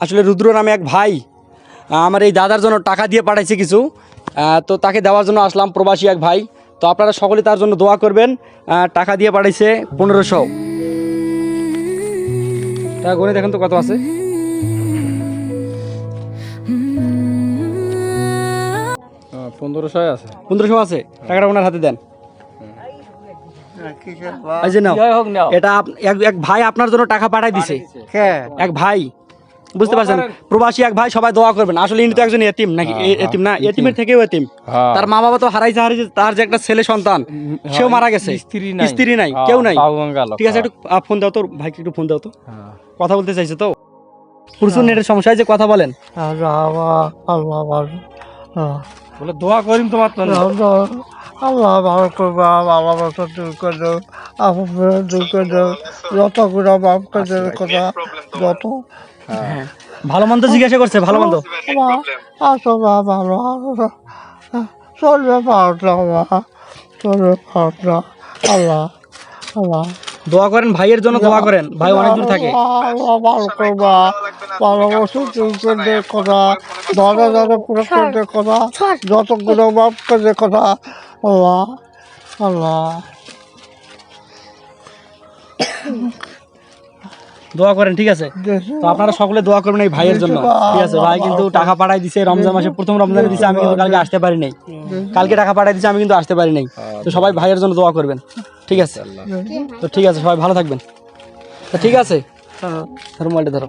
আসলে রুদ্র নামে এক ভাই আমার এই দাদার জন্য টাকা দিয়ে পাঠাইছে কিছু, তো তাকে দেওয়ার জন্য আসলাম, প্রবাসী এক ভাই। তো আপনারা সকলে তার জন্য দোয়া করবেন। টাকা দিয়ে পাঠাইছে 1500 টাকা। গণে দেখেন তো কত আছে। 1500 আছে। 1500 আছে। টাকাটা ওনার হাতে দেন। এই যে নাও। এটা এক ভাই আপনার জন্য টাকা পাঠাই দিছে। এক ভাই, বুঝতে পারছেন, প্রবাসী এক ভাই। সবাই দোয়া করবেন। আসলে ইনি তো একজন এতিম, নাকি এতিম না, এতিমের থেকেও এতিম। তার মা বাবা তো হারাইছে। তার যে একটা ছেলে সন্তান, সেও মারা গেছে, স্ত্রী নাই, কেউ নাই। ঠিক আছে, একটু ফোন দাও তো ভাইকে, একটু ফোন দাও তো, কথা বলতে চাইছে তো। প্রচুর নেটের সমস্যা, যে কথা বলেন। বলে দোয়া করিম তোমার জন্য। আল্লাহ ভালো করবো, ভালোবাসা দূর করে দাও, আপনার দূর করে দাও, যত গুণা মাফ করে দেওয়ার কথা, যত ভালো মন্দ জিজ্ঞাসা করছে, ভালো মন্দ। আসো বা ভালো চলবে পাওয়া চলবে পাওয়া। আল্লাহ আল্লাহ দোয়া করেন, ভাইয়ের জন্য দোয়া করেন। ভাই অনেক দূর থাকে। আল্লাহ ভালো করবা, ভালোবাসা দূর করে দেওয়ার কথা, ধরে ধরে পুরো করে দেওয়ার কথা, যত গুণা মাফ করে দেওয়ার কথা। আল্লাহ আল্লাহ দোয়া করেন, ঠিক আছে। তো আপনারা সকলে দোয়া করবেন এই ভাইয়ের জন্য, ঠিক আছে। ভাই কিন্তু টাকা পাঠাই দিছে রমজান মাসে, প্রথম রমজানে দিছে। আমি কিন্তু কালকে আসতে পারি নাই, কালকে টাকা পাঠাই দিছে, আমি কিন্তু আসতে পারি নাই। তো সবাই ভাইয়ের জন্য দোয়া করবেন, ঠিক আছে। তো ঠিক আছে, সবাই ভালো থাকবেন। তো ঠিক আছে, ধরো মোবাইলটা ধরো।